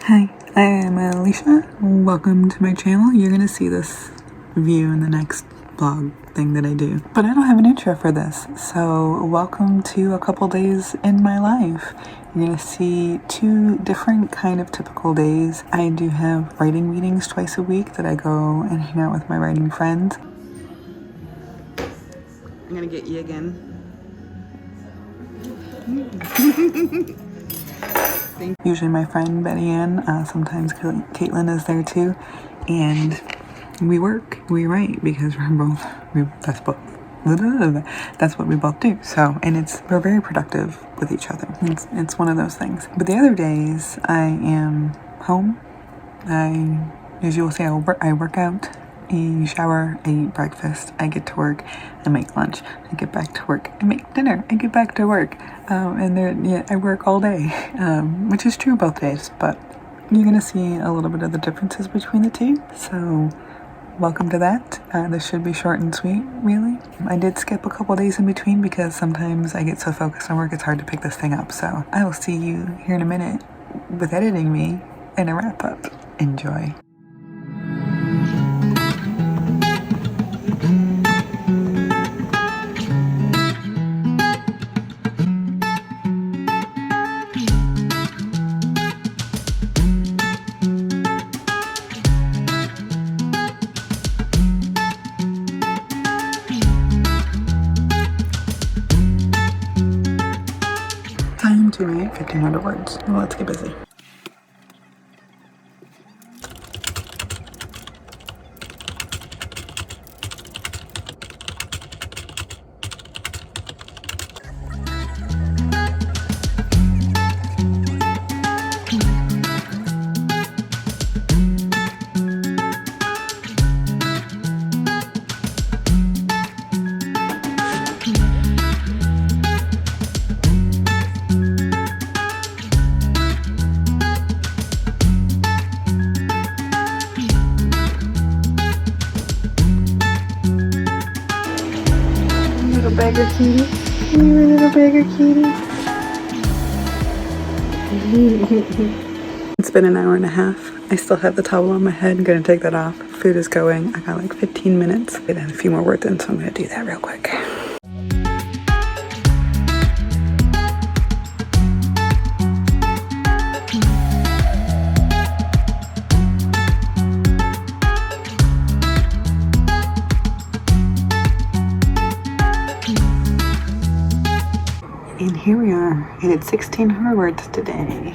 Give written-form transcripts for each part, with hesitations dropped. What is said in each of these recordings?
Hi, I am Alicia. Welcome to my channel. You're gonna see this view in the next vlog thing that I do. But I don't have an intro for this, so welcome to a couple days in my life. You're gonna see two different kind of typical days. I do have writing meetings twice a week that I go and hang out with my writing friends. I'm gonna get you again. Usually my friend Betteanne, sometimes Caitlin is there too, and we work, we write, because that's what we both do. So, and we're very productive with each other. It's one of those things. But the other days I am home. As you will see, I work out, I shower, I eat breakfast, I get to work, I make lunch, I get back to work, I make dinner, I get back to work, I work all day, which is true both days, but you're gonna see a little bit of the differences between the two, so welcome to that. This should be short and sweet, really. I did skip a couple days in between because sometimes I get so focused on work it's hard to pick this thing up, so I will see you here in a minute with editing me and a wrap up. Enjoy. Time to write 1,500 words. Well, let's get busy. Little beggar kitty. You little beggar kitty. It's been an hour and a half. I still have the towel on my head. I'm gonna take that off. Food is going. I got like 15 minutes. I have a few more words in, so I'm gonna do that real quick. And here we are. I did 1,600 words today.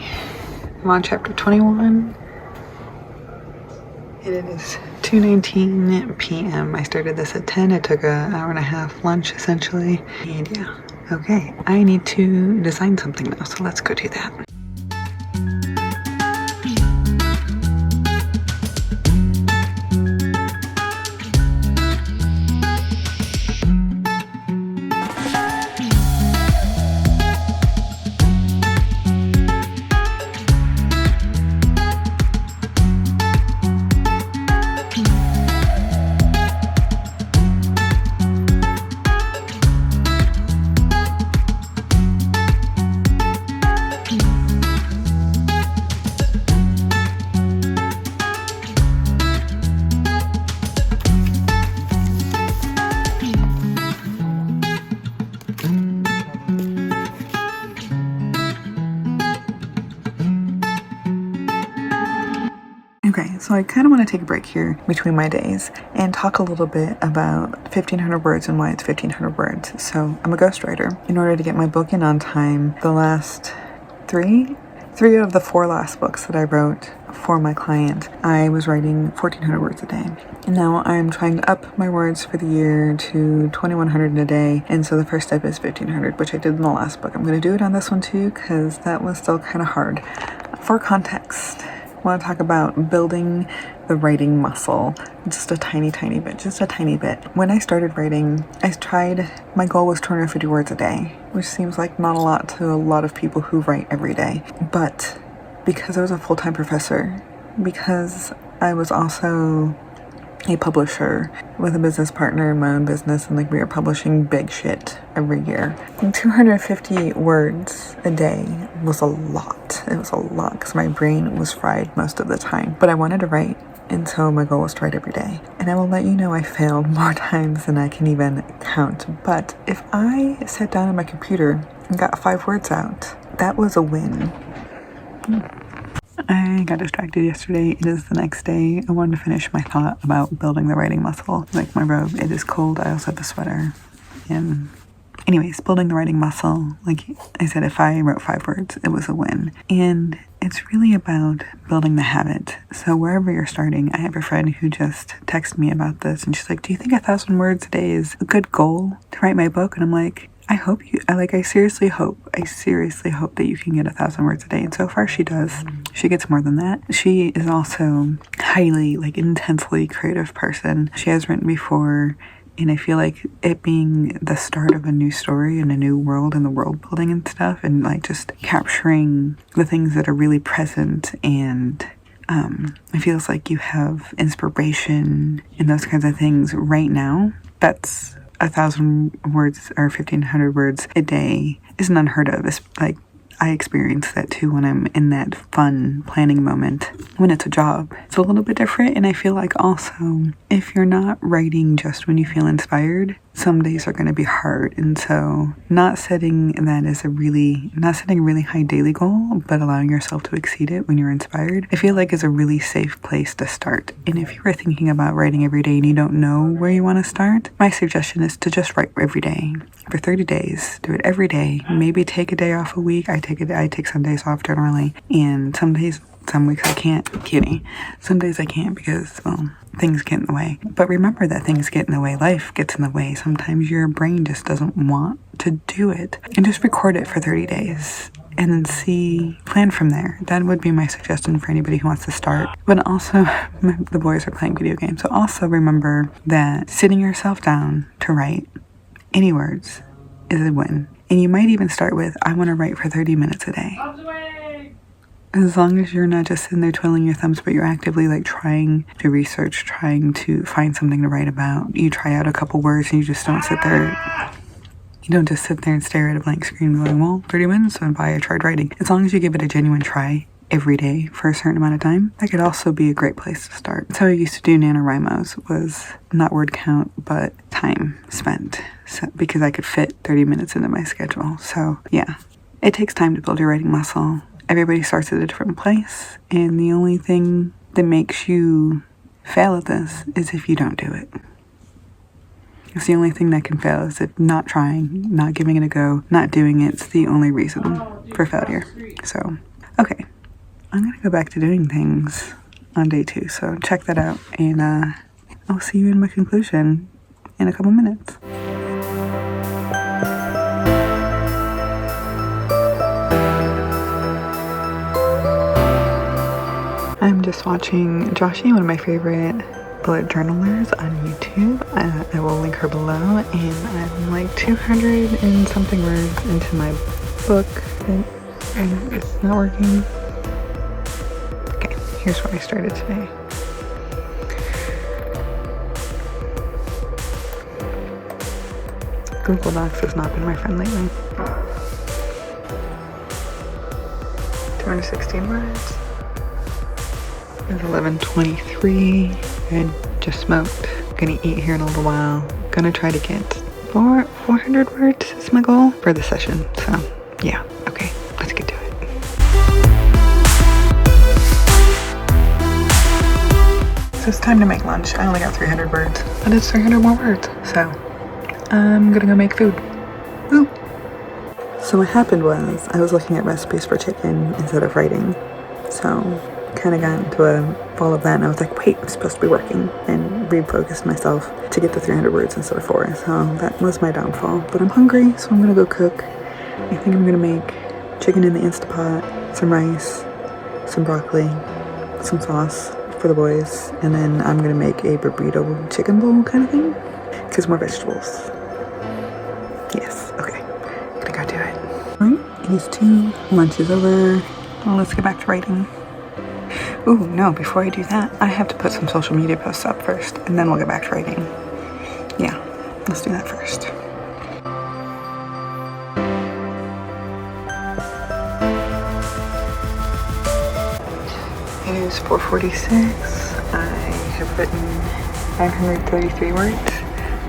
I'm on chapter 21. And it is 2:19 p.m. I started this at 10. I took an hour and a half lunch essentially. And yeah, okay. I need to design something now, so let's go do that. Okay, so I kind of want to take a break here between my days and talk a little bit about 1,500 words and why it's 1,500 words. So I'm a ghostwriter. In order to get my book in on time, the last three of the 4 last books that I wrote for my client, I was writing 1,400 words a day. And now I'm trying to up my words for the year to 2,100 a day. And so the first step is 1,500, which I did in the last book. I'm going to do it on this one too, because that was still kind of hard. For context, I want to talk about building the writing muscle just a tiny bit. When I started writing, my goal was 250 words a day, which seems like not a lot to a lot of people who write every day. But because I was a full-time professor, because I was also a publisher with a business partner in my own business, and like we are publishing big shit every year. And 250 words a day was a lot. It was a lot because my brain was fried most of the time. But I wanted to write, and so my goal was to write every day. And I will let you know I failed more times than I can even count. But if I sat down on my computer and got 5 words out, that was a win. I got distracted yesterday. It is the next day. I wanted to finish my thought about building the writing muscle. Like my robe, it is cold. I also have a sweater. And anyways, building the writing muscle. Like I said, if I wrote 5 words, it was a win. And it's really about building the habit. So wherever you're starting, I have a friend who just texted me about this, and she's like, do you think 1,000 words a day is a good goal to write my book? And I'm like, I seriously hope that you can get 1,000 words a day. And so far she does. She gets more than that. She is also highly, like, intensely creative person. She has written before, and I feel like it being the start of a new story and a new world and the world building and stuff, and like just capturing the things that are really present, and it feels like you have inspiration and those kinds of things right now. That's 1,000 words or 1,500 words a day isn't unheard of. It's like I experience that too when I'm in that fun planning moment. When it's a job, it's a little bit different. And I feel like also, if you're not writing just when you feel inspired, some days are going to be hard. And so not setting a really high daily goal, but allowing yourself to exceed it when you're inspired, I feel like is a really safe place to start. And if you are thinking about writing every day and you don't know where you want to start, my suggestion is to just write every day for 30 days. Do it every day. Maybe take a day off a week. I take some days off generally, and some weeks I can't. Kidding. Some days I can't because, well, things get in the way. But remember that things get in the way. Life gets in the way. Sometimes your brain just doesn't want to do it. And just record it for 30 days and then plan from there. That would be my suggestion for anybody who wants to start. But also, the boys are playing video games. So also remember that sitting yourself down to write any words is a win. And you might even start with, I want to write for 30 minutes a day. As long as you're not just sitting there twiddling your thumbs, but you're actively like trying to research, trying to find something to write about. You try out a couple words and you just don't sit there. You don't just sit there and stare at a blank screen going, well, 30 minutes went by, I tried writing. As long as you give it a genuine try every day for a certain amount of time, that could also be a great place to start. That's how I used to do NaNoWriMo's, was not word count, but time spent. So, because I could fit 30 minutes into my schedule. So yeah, it takes time to build your writing muscle. Everybody starts at a different place, and the only thing that makes you fail at this is if you don't do it. It's the only thing that can fail, is if not trying, not giving it a go, not doing it. It's the only reason for failure. So, okay, I'm going to go back to doing things on day 2, so check that out, and I'll see you in my conclusion in a couple minutes. I'm just watching Joshy, one of my favorite bullet journalers on YouTube. I will link her below, and I'm like 200 and something words into my book, and it's not working. Okay, here's where I started today. Google Docs has not been my friend lately. 216 words. It's 11:23. I just smoked. Gonna eat here in a little while. Gonna try to get 400 words is my goal for the session. So yeah, okay, let's get to it. So it's time to make lunch. I only got 300 words, but it's 300 more words. So I'm gonna go make food. Woo! So what happened was I was looking at recipes for chicken instead of writing. So kind of got into a fall of that, and I was like, wait, I'm supposed to be working, and refocused myself to get the 300 words instead of 4. So that was my downfall. But I'm hungry, so I'm gonna go cook. I think I'm gonna make chicken in the Instapot, some rice, some broccoli, some sauce for the boys, and then I'm gonna make a burrito chicken bowl kind of thing, because more vegetables. Yes, okay, gonna go do it. Alright, it is 2, lunch is over. Well, let's get back to writing. Ooh, no, before I do that, I have to put some social media posts up first, and then we'll get back to writing. Yeah, let's do that first. It is 4:46. I have written 533 words.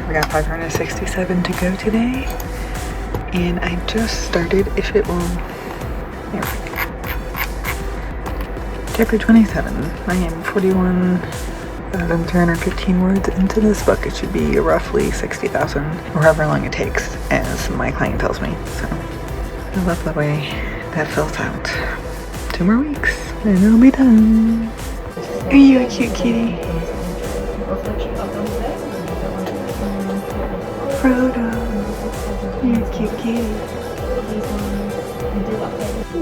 We got 567 to go today. And I just started, if it will, there we go. Chapter 27. I am 41,315 words into this book. It should be roughly 60,000, or however long it takes, as my client tells me. So I love the way that fills out. 2 more weeks, and it'll be done. Are you a cute kitty? Frodo, you're a cute kitty.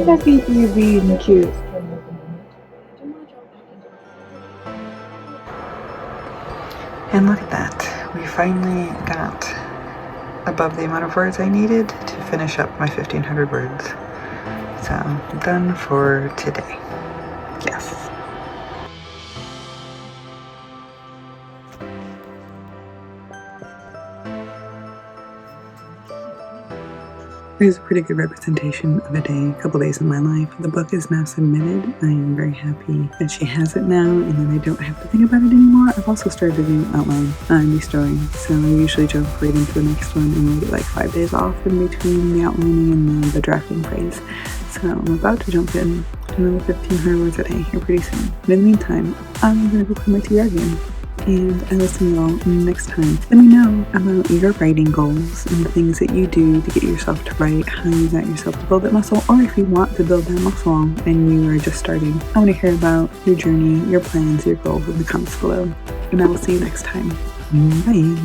Look at you being cute. And look at that, we finally got above the amount of words I needed to finish up my 1,500 words. So, done for today. Yes. There's a pretty good representation of a day, a couple days in my life. The book is now submitted. I am very happy that she has it now and that I don't have to think about it anymore. I've also started a new outline on the story, so I usually jump right into the next one and we'll get like 5 days off in between the outlining and the drafting phase. So I'm about to jump in another 1,500 words a day here pretty soon. But in the meantime, I'm going to go play my TR game. And I will see you all next time. Let me know about your writing goals and the things that you do to get yourself to write, how you got yourself to build that muscle, or if you want to build that muscle and you are just starting. I want to hear about your journey, your plans, your goals in the comments below. And I will see you next time. Bye.